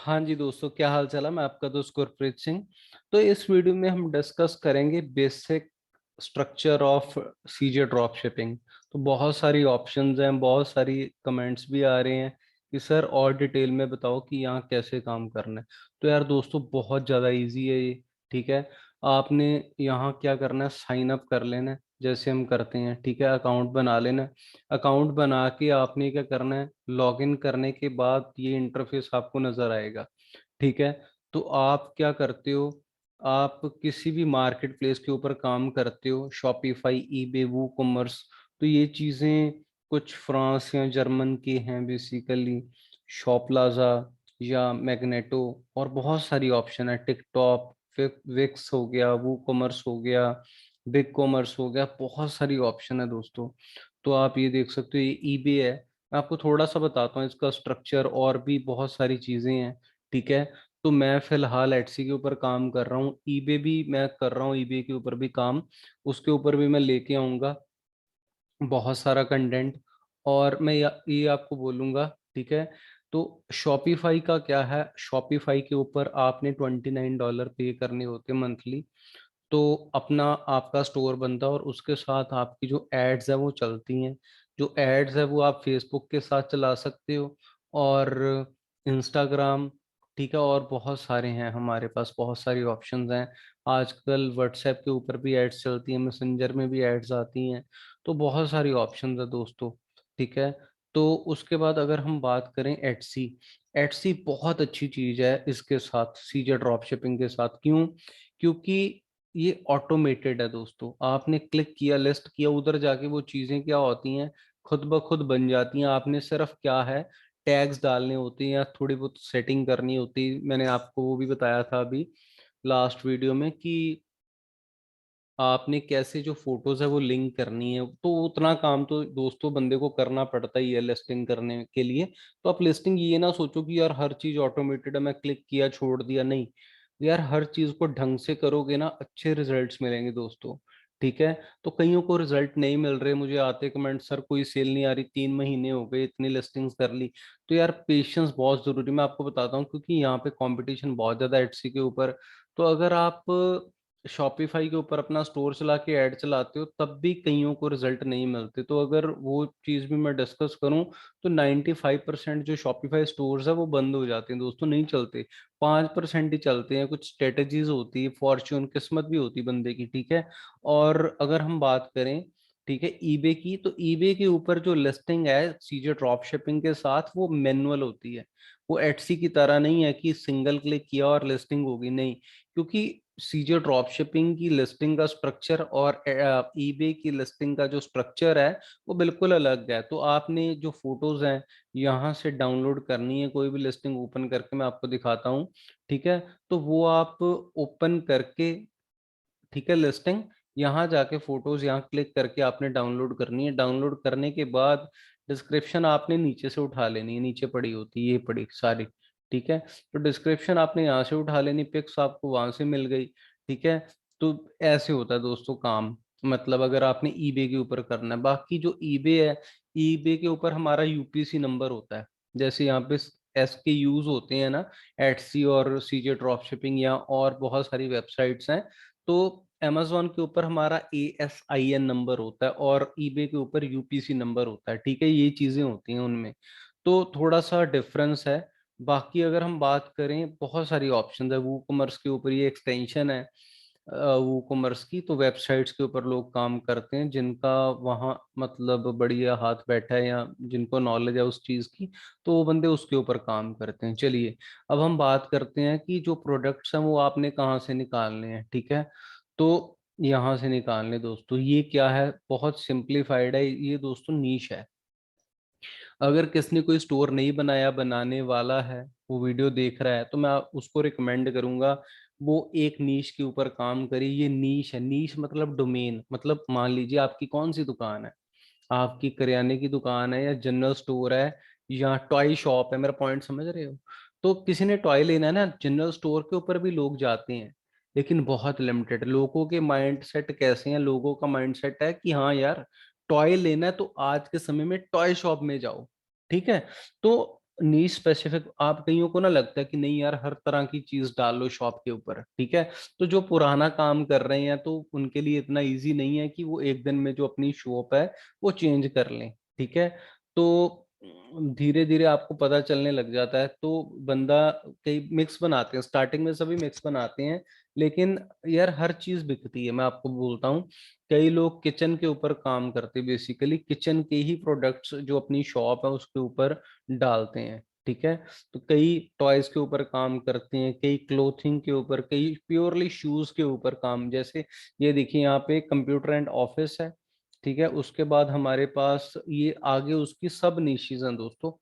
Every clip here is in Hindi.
हाँ जी दोस्तों, क्या हाल चाल है। मैं आपका दोस्त गुरप्रीत सिंह। तो इस वीडियो में हम डिस्कस करेंगे basic structure of CJ drop shipping. तो बहुत सारी ऑप्शंस हैं, बहुत सारी कमेंट्स भी आ रहे हैं कि सर और डिटेल में बताओ कि यहाँ कैसे काम करना है। तो यार दोस्तों, बहुत ज़्यादा इजी है ये। ठीक है, आपने यहाँ क्या करना है, साइन अप कर लेना है जैसे हम करते हैं। ठीक है, अकाउंट बना लेना है। अकाउंट बना के आपने क्या करना है, लॉगिन करने के बाद ये इंटरफेस आपको नजर आएगा। ठीक है, तो आप क्या करते हो, आप किसी भी मार्केट प्लेस के ऊपर काम करते हो, शॉपिफाई, ईबे, वू कॉमर्स। तो ये चीज़ें कुछ फ्रांस या जर्मन की हैं बेसिकली, शॉपलाजा या मैग्नेटो, और बहुत सारी ऑप्शन है, टिकटॉक, विक्स हो गया, वू कॉमर्स हो गया, बिग कॉमर्स हो गया, बहुत सारी ऑप्शन है दोस्तों। तो आप ये देख सकते हो, ये ईबे है। मैं आपको थोड़ा सा बताता हूँ इसका स्ट्रक्चर, और भी बहुत सारी चीजें हैं। ठीक है, तो मैं फिलहाल एटसी के ऊपर काम कर रहा हूँ, ईबे भी मैं कर रहा हूँ, ईबे के ऊपर भी काम, उसके ऊपर भी मैं लेके आऊंगा बहुत सारा कंटेंट। और मैं ये आपको बोलूंगा। ठीक है, तो शॉपिफाई का क्या है, शॉपिफाई के ऊपर आपने $29 पे करने होते मंथली। तो अपना आपका स्टोर बनता है, और उसके साथ आपकी जो एड्स है वो चलती हैं। जो एड्स है वो आप फेसबुक के साथ चला सकते हो, और इंस्टाग्राम। ठीक है, और बहुत सारे हैं हमारे पास, बहुत सारी ऑप्शंस हैं। आजकल व्हाट्सएप के ऊपर भी एड्स चलती हैं, मैसेंजर में भी एड्स आती हैं। तो बहुत सारी ऑप्शंस है दोस्तों। ठीक है, तो उसके बाद अगर हम बात करें एटसी, एटसी बहुत अच्छी चीज है इसके साथ, सीजे ड्रॉप शिपिंग के साथ। क्यों? क्योंकि ये ऑटोमेटेड है दोस्तों। आपने क्लिक किया, लिस्ट किया, उधर जाके वो चीजें क्या होती हैं, खुद ब खुद बन जाती हैं। आपने सिर्फ क्या है, टैग्स डालने होते हैं या थोड़ी बहुत सेटिंग करनी होती है। मैंने आपको वो भी बताया था अभी लास्ट वीडियो में कि आपने कैसे जो फोटोज है वो लिंक करनी है। तो उतना काम तो दोस्तों बंदे को करना पड़ता ही है लिस्टिंग करने के लिए। तो आप लिस्टिंग ये ना सोचो कि यार हर चीज ऑटोमेटेड है, मैं क्लिक किया छोड़ दिया, नहीं। यार हर चीज को ढंग से करोगे ना, अच्छे रिजल्ट्स मिलेंगे दोस्तों। ठीक है, तो कईयों को रिजल्ट नहीं मिल रहे, मुझे आते कमेंट, सर कोई सेल नहीं आ रही, 3 महीने हो गए, इतनी लिस्टिंग्स कर ली। तो यार पेशेंस बहुत जरूरी, मैं आपको बताता हूँ, क्योंकि यहाँ पे कंपटीशन बहुत ज्यादा है एटसी के ऊपर। तो अगर आप शॉपिफाई के ऊपर अपना स्टोर चला के ऐड चलाते हो, तब भी कईयों को रिजल्ट नहीं मिलते। तो अगर वो चीज़ भी मैं डिस्कस करूं, तो 95% जो शॉपिफाई स्टोर्स है वो बंद हो जाते हैं दोस्तों, नहीं चलते। 5% ही चलते हैं। कुछ स्ट्रेटजीज होती है, फॉर्च्यून, किस्मत भी होती है बंदे की। ठीक है, और अगर हम बात करें, ठीक है, ईबे की, तो ईबे के ऊपर जो लिस्टिंग है सीजे ड्रॉप शिपिंग के साथ, वो मैनुअल होती है। वो एटसी की तरह नहीं है कि सिंगल क्लिक किया और लिस्टिंग होगी, नहीं। क्योंकि सीजे ड्रॉप शिपिंग की लिस्टिंग का स्ट्रक्चर और ईबे की लिस्टिंग का जो स्ट्रक्चर है वो बिल्कुल अलग है। तो आपने जो फोटोज हैं यहाँ से डाउनलोड करनी है, कोई भी लिस्टिंग ओपन करके मैं आपको दिखाता हूँ। ठीक है, तो वो आप ओपन करके, ठीक है, लिस्टिंग, यहाँ जाके फोटोज यहाँ क्लिक करके आपने डाउनलोड करनी है। डाउनलोड करने के बाद डिस्क्रिप्शन आपने नीचे से उठा लेनी है, नीचे पड़ी होती है ये पड़ी सारी। ठीक है, तो डिस्क्रिप्शन आपने यहाँ से उठा लेनी, पिक्स आपको वहां से मिल गई। ठीक है, तो ऐसे होता है दोस्तों काम। मतलब अगर आपने ईबे के ऊपर करना है, बाकी जो ईबे है, ईबे के ऊपर हमारा यूपीसी नंबर होता है। जैसे यहाँ पे एस के यूज होते हैं ना, एटसी और सीजे ड्रॉप शिपिंग या और बहुत सारी वेबसाइट्स हैं। तो amazon के ऊपर हमारा ASIN नंबर होता है, और ईबे के ऊपर यूपीसी नंबर होता है। ठीक है, ये चीजें होती हैं उनमें। तो थोड़ा सा डिफरेंस है। बाकी अगर हम बात करें, बहुत सारी ऑप्शन है। वू कॉमर्स के ऊपर ये एक्सटेंशन है, वू कॉमर्स की। तो वेबसाइट्स के ऊपर लोग काम करते हैं जिनका वहाँ मतलब बढ़िया हाथ बैठा है, या जिनको नॉलेज है उस चीज की, तो वो बंदे उसके ऊपर काम करते हैं। चलिए, अब हम बात करते हैं कि जो प्रोडक्ट्स हैं वो आपने कहाँ से निकालने हैं। ठीक है, तो यहाँ से निकालने दोस्तों, ये क्या है, बहुत सिंप्लीफाइड है ये दोस्तों, नीश है। अगर किसने कोई स्टोर नहीं बनाया, बनाने वाला है, वो वीडियो देख रहा है, तो मैं उसको रिकमेंड करूंगा वो एक नीश के ऊपर काम करे। ये नीश है, नीश मतलब डोमेन। मतलब मान लीजिए आपकी कौन सी दुकान है, आपकी करियाने की दुकान है, या जनरल स्टोर है, या टॉय शॉप है। मेरा पॉइंट समझ रहे हो? तो किसी ने टॉय लेना है ना, जनरल स्टोर के ऊपर भी लोग जाते हैं, लेकिन बहुत लिमिटेड। लोगों के माइंड सेट कैसे हैं, लोगों का माइंड सेट है कि हाँ यार, टॉय लेना है तो आज के समय में टॉय शॉप में जाओ। ठीक है, तो नीश स्पेसिफिक, आप कईयों को ना लगता है कि नहीं यार हर तरह की चीज डाल लो शॉप के ऊपर, ठीक है। तो जो पुराना काम कर रहे हैं तो उनके लिए इतना इजी नहीं है कि वो एक दिन में जो अपनी शॉप है वो चेंज कर लें, ठीक है। तो धीरे धीरे आपको पता चलने लग जाता है, तो बंदा कई मिक्स बनाते हैं, स्टार्टिंग में सभी मिक्स बनाते हैं, लेकिन यार हर चीज बिकती है, मैं आपको बोलता हूँ। कई लोग किचन के ऊपर काम करते हैं, बेसिकली किचन के ही प्रोडक्ट्स जो अपनी शॉप है उसके ऊपर डालते हैं, ठीक है। तो कई टॉयज के ऊपर काम करते हैं, कई क्लोथिंग के ऊपर, कई प्योरली शूज के ऊपर काम, जैसे ये देखिए यहाँ पे कंप्यूटर एंड ऑफिस है, ठीक है। उसके बाद हमारे पास ये आगे उसकी सब नीशीज हैं दोस्तों।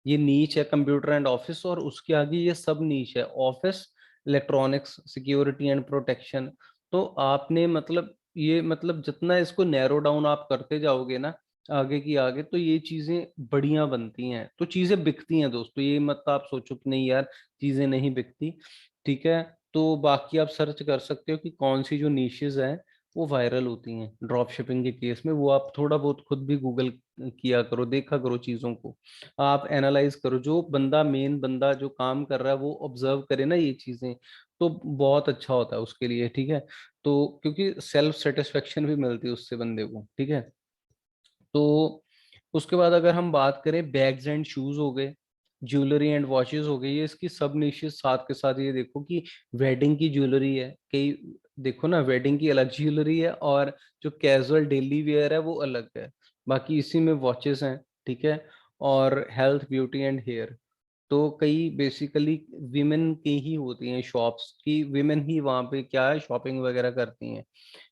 ये नीच है कंप्यूटर एंड ऑफिस, और उसके आगे ये सब नीच है office, electronics, security and protection. तो आपने मतलब ये मतलब जितना इसको नैरो डाउन आप करते जाओगे ना आगे की आगे, तो ये चीजें बढ़िया बनती हैं, तो चीजें बिकती हैं दोस्तों। ये मत आप सोचो कि नहीं यार चीजें नहीं बिकती, ठीक है। तो बाकी आप सर्च कर सकते हो कि कौन सी जो निशेज हैं वो वायरल होती हैं ड्रॉप शिपिंग के केस में, वो आप थोड़ा बहुत खुद भी गूगल किया करो, देखा करो चीजों को, आप एनालाइज करो, जो बंदा मेन बंदा जो काम कर रहा है वो ऑब्जर्व करे ना ये चीजें, तो बहुत अच्छा होता है उसके लिए, ठीक है। तो क्योंकि सेल्फ सेटिस्फेक्शन भी मिलती है उससे बंदे को, ठीक है। तो उसके बाद अगर हम बात करें, बैग्स एंड शूज हो गए, ज्वेलरी एंड वॉचेस हो गई, ये इसकी सब निशेस साथ के साथ। ये देखो कि वेडिंग की ज्वेलरी है कई, देखो ना वेडिंग की अलग ज्वेलरी है, और जो कैजुअल डेली वेयर है वो अलग है। बाकी इसी में वॉचेस हैं, ठीक है। और हेल्थ, ब्यूटी एंड हेयर, तो कई बेसिकली विमेन की ही होती हैं शॉप्स की, विमेन ही वहाँ पे क्या है शॉपिंग वगैरह करती हैं।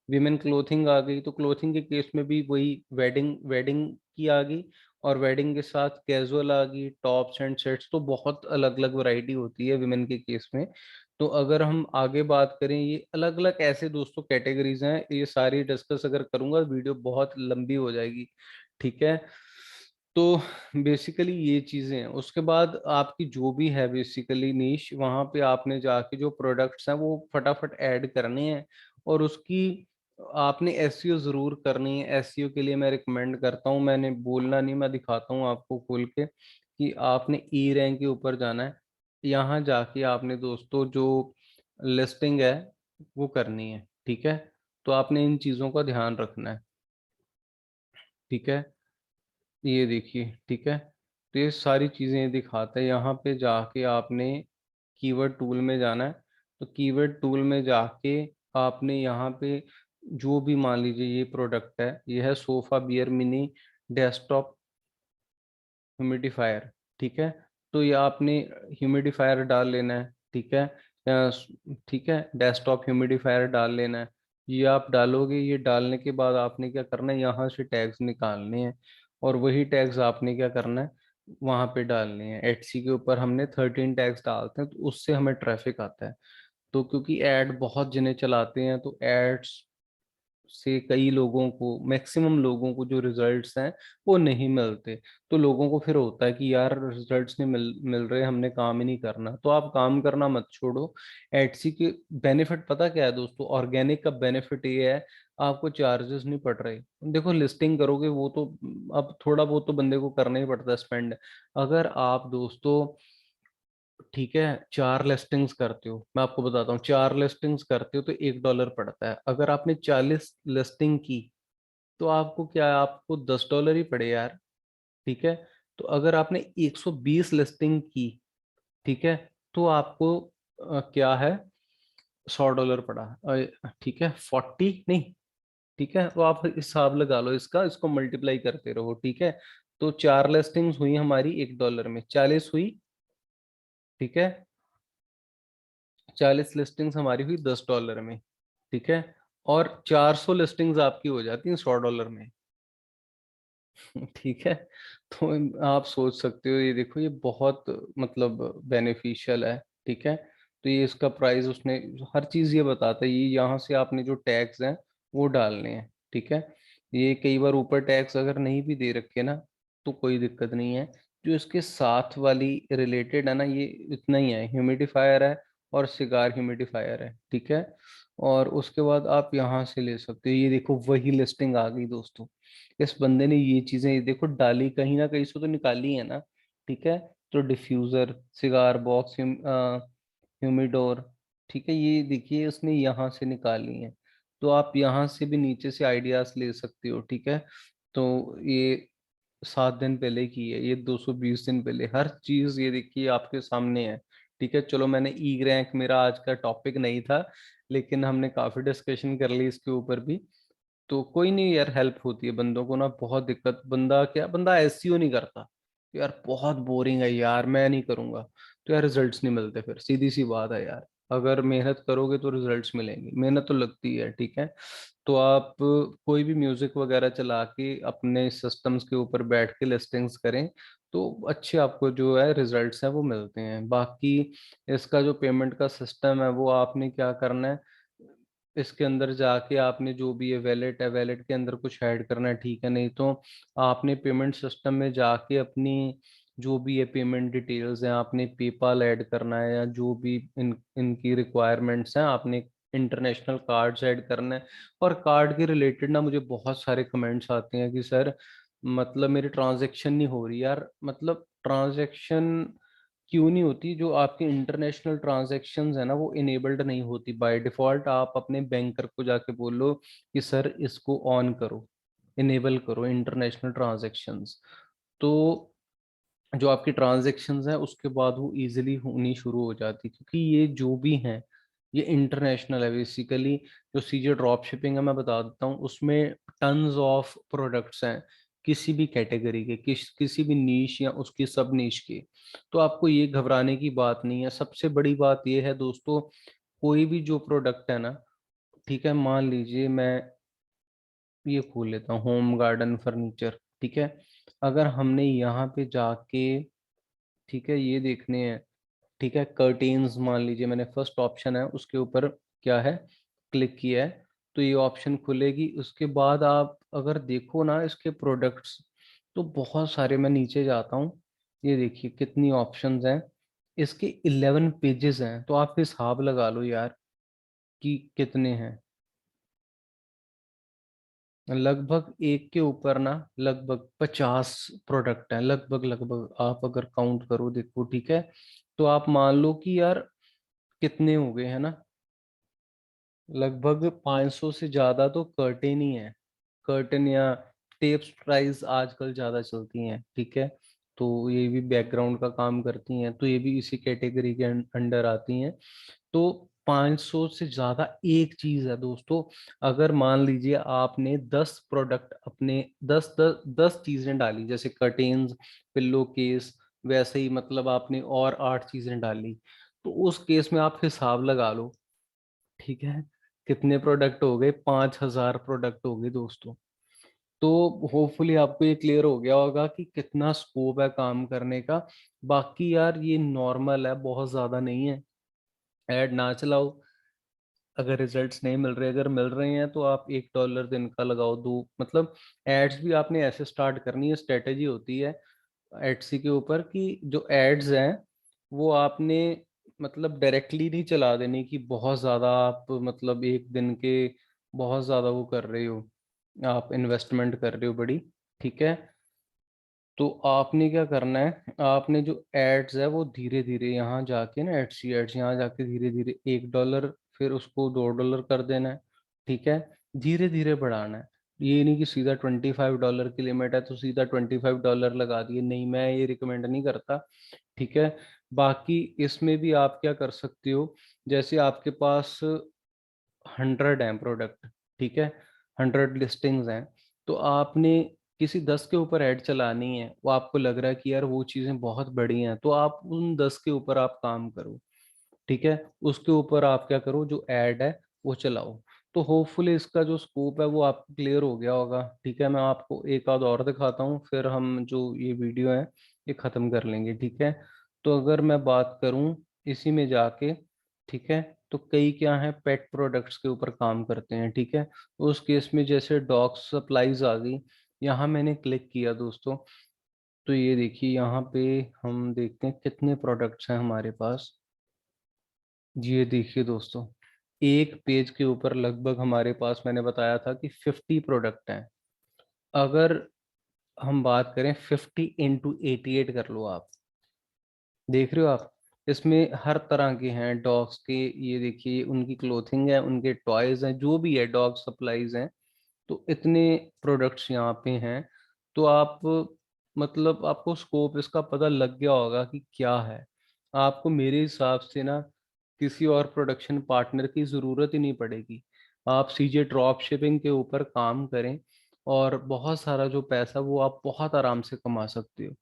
विमेन क्लोथिंग आ गई, तो क्लोथिंग के केस में भी वही वेडिंग वेडिंग की आ गई, और वेडिंग के साथ कैजुअल आ गई, टॉप्स एंड सेट्स, तो बहुत अलग अलग वैरायटी होती है विमेन के केस में। तो अगर हम आगे बात करें, ये अलग अलग ऐसे दोस्तों कैटेगरीज हैं, ये सारी डिस्कस अगर करूंगा वीडियो बहुत लंबी हो जाएगी, ठीक है। तो बेसिकली ये चीजें हैं। उसके बाद आपकी जो भी है बेसिकली नीश, वहां पे आपने जाके जो प्रोडक्ट्स हैं वो फटाफट ऐड करने हैं, और उसकी आपने एसईओ जरूर करनी है। एसईओ के लिए मैं रिकमेंड करता हूँ, मैंने बोलना नहीं, मैं दिखाता हूँ आपको खोल के, कि आपने ई रैंक के ऊपर जाना है। यहाँ जाके आपने दोस्तों जो लिस्टिंग है वो करनी है, ठीक है। तो आपने इन चीजों का ध्यान रखना है, ठीक है। ये देखिए, ठीक है। तो ये सारी चीजें ये दिखाता है, यहाँ पे जाके आपने कीवर्ड टूल में जाना है। तो कीवर्ड टूल में जाके आपने यहाँ पे जो भी, मान लीजिए ये प्रोडक्ट है, ये है sofa bear mini desktop humidifier, ठीक है। तो ये आपने ह्यूमिडिफायर डाल लेना है, ठीक है। ठीक है, डेस्कटॉप ह्यूमिडिफायर डाल लेना है। ये आप डालोगे, ये डालने के बाद आपने क्या करना है, यहाँ से टैग्स निकालने हैं, और वही टैग्स आपने क्या करना है वहां पे डालने हैं। एटसी के ऊपर हमने 13 टैग्स डालते हैं, तो उससे हमें ट्रैफिक आता है। तो क्योंकि ऐड बहुत जने चलाते हैं, तो एड्स से कई लोगों को, मैक्सिमम लोगों को जो रिजल्ट्स हैं वो नहीं मिलते। तो लोगों को फिर होता है कि यार रिजल्ट्स नहीं मिल रहे, हमने काम ही नहीं करना। तो आप काम करना मत छोड़ो। एटसी के बेनिफिट पता क्या है दोस्तों, ऑर्गेनिक का बेनिफिट ये है, आपको चार्जेस नहीं पड़ रहे। देखो लिस्टिंग करोगे वो तो अब थोड़ा बहुत तो बंदे को करना ही पड़ता है स्पेंड। अगर आप दोस्तों, ठीक है, 4 लिस्टिंग्स करते हो, मैं आपको बताता हूँ, 4 लिस्टिंग्स करते हो तो $1 पड़ता है। अगर आपने 40 लिस्टिंग की तो आपको क्या है, आपको $10 ही पड़े यार, ठीक है। तो अगर आपने 120 लिस्टिंग की, ठीक है, तो आपको क्या है, $100 पड़ा, ठीक है, 40 नहीं, ठीक है। तो आप हिसाब लगा लो इसका, इसको मल्टीप्लाई करते रहो, ठीक है। तो 4 लिस्टिंग्स हुई हमारी $1 में, 40 हुई, ठीक है। 40 लिस्टिंग्स हमारी हुई $10 में, ठीक है। और 400 लिस्टिंग्स आपकी हो जाती हैं $100 में। ठीक है। तो आप सोच सकते हो, ये देखो ये बहुत मतलब बेनिफिशियल है, ठीक है। तो ये इसका प्राइस उसने हर चीज ये बताता है, ये यहाँ से आपने जो टैग्स हैं वो डालने हैं, ठीक है। ये कई बार ऊपर टैग्स अगर नहीं भी दे रखे ना तो कोई दिक्कत नहीं है। जो इसके साथ वाली रिलेटेड है ना, ये इतना ही है, ह्यूमिडिफायर है और सिगार ह्यूमिडिफायर है, ठीक है। और उसके बाद आप यहाँ से ले सकते हो, ये देखो वही लिस्टिंग आ गई दोस्तों। इस बंदे ने ये चीजें देखो डाली, कहीं ना कहीं से तो निकाली है ना, ठीक है। तो डिफ्यूजर, सिगार बॉक्स, ह्यूमिडोर, ठीक है, ये देखिए उसने यहाँ से निकाली है। तो आप यहाँ से भी नीचे से आइडियाज ले सकते हो, ठीक है। तो ये 7 दिन पहले की है, ये 220 दिन पहले, हर चीज ये देखिए आपके सामने है। ठीक है, चलो मैंने ई रैंक, मेरा आज का टॉपिक नहीं था, लेकिन हमने काफी डिस्कशन कर ली इसके ऊपर भी। तो कोई नहीं यार, हेल्प होती है बंदों को ना, बहुत दिक्कत, बंदा क्या, बंदा एसईओ नहीं करता यार, बहुत बोरिंग है यार, मैं नहीं करूंगा, तो यार रिजल्ट्स नहीं मिलते, फिर सीधी सी बात है यार। अगर मेहनत करोगे तो रिजल्ट्स मिलेंगे, मेहनत तो लगती है, ठीक है। तो आप कोई भी म्यूजिक वगैरह चला के अपने सिस्टम्स के ऊपर बैठ के लिस्टिंग्स करें, तो अच्छे आपको जो है रिजल्ट्स हैं वो मिलते हैं। बाकी इसका जो पेमेंट का सिस्टम है वो आपने क्या करना है, इसके अंदर जाके आपने जो भी ये वैलेट है, वैलेट के अंदर कुछ ऐड करना है, ठीक है। नहीं तो आपने पेमेंट सिस्टम में जाके अपनी जो भी ये पेमेंट डिटेल्स हैं, आपने पेपाल ऐड करना है, या जो भी इनकी रिक्वायरमेंट्स हैं, आपने इंटरनेशनल कार्ड्स ऐड करना है। और कार्ड के रिलेटेड ना मुझे बहुत सारे कमेंट्स आते हैं कि सर मतलब मेरी ट्रांजैक्शन नहीं हो रही यार, मतलब ट्रांजैक्शन क्यों नहीं होती? जो आपकी इंटरनेशनल ट्रांजैक्शंस है ना वो इनेबल्ड नहीं होती बाय डिफॉल्ट। आप अपने बैंकर को जाके बोलो कि सर इसको ऑन करो, इनेबल करो इंटरनेशनल ट्रांजैक्शंस, तो जो आपकी ट्रांजैक्शंस हैं उसके बाद वो इजीली होनी शुरू हो जाती, क्योंकि ये जो भी हैं ये इंटरनेशनल है बेसिकली। जो सीजे ड्रॉप शिपिंग है मैं बता देता हूँ, उसमें टन्स ऑफ प्रोडक्ट्स हैं, किसी भी कैटेगरी के, किसी भी नीश या उसकी सब नीश के। तो आपको ये घबराने की बात नहीं है। सबसे बड़ी बात ये है दोस्तों, कोई भी जो प्रोडक्ट है ना, ठीक है, मान लीजिए मैं ये खोल लेता हूँ होम गार्डन फर्नीचर, ठीक है। अगर हमने यहाँ पे जाके, ठीक है, ये देखने हैं, ठीक है, कर्टेन्स मान लीजिए, मैंने फर्स्ट ऑप्शन है उसके ऊपर क्या है, क्लिक किया है, तो ये ऑप्शन खुलेगी। उसके बाद आप अगर देखो ना इसके प्रोडक्ट्स, तो बहुत सारे, मैं नीचे जाता हूँ, ये देखिए कितनी ऑप्शंस हैं, इसके 11 पेजेस हैं, तो आप हिसाब लगा लो यार कि कितने हैं। लगभग एक के ऊपर ना लगभग 50 प्रोडक्ट हैं, लगभग लगभग आप अगर काउंट करो देखो, ठीक है। तो आप मान लो कि यार कितने हो गए हैं ना, लगभग 500 से ज्यादा तो कर्टेन ही है। कर्टेन या टेप्स प्राइस आजकल ज्यादा चलती हैं, ठीक है। तो ये भी बैकग्राउंड का काम करती हैं, तो ये भी इसी कैटेगरी के अंडर आती हैं। तो 500 से ज्यादा एक चीज है दोस्तों। अगर मान लीजिए आपने 10 प्रोडक्ट अपने, 10 चीजें डाली, जैसे कर्टेन्स, पिल्लो केस, वैसे ही मतलब आपने और 8 चीजें डाली, तो उस केस में आप हिसाब लगा लो, ठीक है, कितने प्रोडक्ट हो गए, 5,000 प्रोडक्ट हो गए दोस्तों। तो होपफुली आपको ये क्लियर हो गया होगा कि कितना स्कोप है काम करने का। बाकी यार ये नॉर्मल है, बहुत ज्यादा नहीं है। ऐड ना चलाओ, अगर रिजल्ट्स नहीं मिल रहे, अगर मिल रहे हैं तो आप $1 दिन का लगाओ, दो, मतलब एड्स भी आपने ऐसे स्टार्ट करनी है, स्ट्रेटेजी होती है एडसी के ऊपर कि जो एड्स हैं वो आपने मतलब डायरेक्टली नहीं चला देनी कि बहुत ज्यादा आप मतलब एक दिन के बहुत ज्यादा वो कर रहे हो, आप इन्वेस्टमेंट कर रहे हो बड़ी, ठीक है। तो आपने क्या करना है, आपने जो एड्स है वो धीरे धीरे यहाँ जाके ना, एड्स एड्स यहाँ जाके धीरे धीरे $1, फिर उसको $2 कर देना है, ठीक है। धीरे धीरे बढ़ाना है, ये नहीं कि सीधा $25 की लिमिट है तो सीधा $25 लगा दिए, नहीं, मैं ये रिकमेंड नहीं करता, ठीक है। बाकी इसमें भी आप क्या कर सकते हो, जैसे आपके पास 100 हैं प्रोडक्ट, ठीक है, 100 लिस्टिंग्स हैं, तो आपने किसी 10 के ऊपर ऐड चलानी है, वो आपको लग रहा है कि यार वो चीजें बहुत बड़ी हैं, तो आप उन 10 के ऊपर आप काम करो, ठीक है। उसके ऊपर आप क्या करो, जो ऐड है वो चलाओ। तो होपफुली इसका जो स्कोप है वो आपको क्लियर हो गया होगा, ठीक है। मैं आपको एक आध और दिखाता हूँ, फिर हम जो ये वीडियो है ये खत्म कर लेंगे, ठीक है। तो अगर मैं बात करूँ इसी में जाके, ठीक है, तो कई क्या है पेट प्रोडक्ट्स के ऊपर काम करते हैं, ठीक है। उस केस में जैसे डॉग सप्लाईज आ गई, यहाँ मैंने क्लिक किया दोस्तों, तो ये देखिए यहाँ पे हम देखते हैं कितने प्रोडक्ट्स हैं हमारे पास। जी ये देखिए दोस्तों, एक पेज के ऊपर लगभग हमारे पास, मैंने बताया था कि 50 प्रोडक्ट हैं। अगर हम बात करें 50 × 88 कर लो आप, देख रहे हो आप, इसमें हर तरह के हैं डॉग्स के, ये देखिए उनकी क्लोथिंग है, उनके टॉयज हैं, जो भी है डॉग सप्लाईज हैं। तो इतने प्रोडक्ट्स यहाँ पे हैं। तो आप मतलब आपको स्कोप इसका पता लग गया होगा कि क्या है। आपको मेरे हिसाब से ना किसी और प्रोडक्शन पार्टनर की ज़रूरत ही नहीं पड़ेगी। आप सीजे ड्रॉप शिपिंग के ऊपर काम करें और बहुत सारा जो पैसा वो आप बहुत आराम से कमा सकते हो।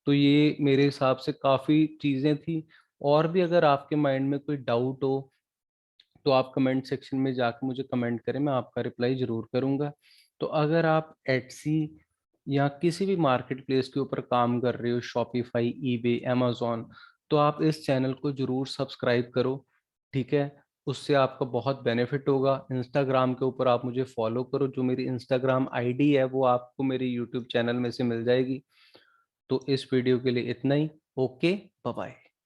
तो ये मेरे हिसाब से काफ़ी चीज़ें थी। और भी अगर आपके माइंड में कोई डाउट हो तो आप कमेंट सेक्शन में जाकर मुझे कमेंट करें, मैं आपका रिप्लाई जरूर करूंगा। तो अगर आप एटसी या किसी भी मार्केट प्लेस के ऊपर काम कर रहे हो, शॉपिफाई, ईबे, amazon, तो आप इस चैनल को जरूर सब्सक्राइब करो। ठीक है, उससे आपका बहुत बेनिफिट होगा। इंस्टाग्राम के ऊपर आप मुझे फॉलो करो, जो मेरी इंस्टाग्राम आईडी है वो आपको मेरे यूट्यूब चैनल में से मिल जाएगी। तो इस वीडियो के लिए इतना ही। Okay, bye bye.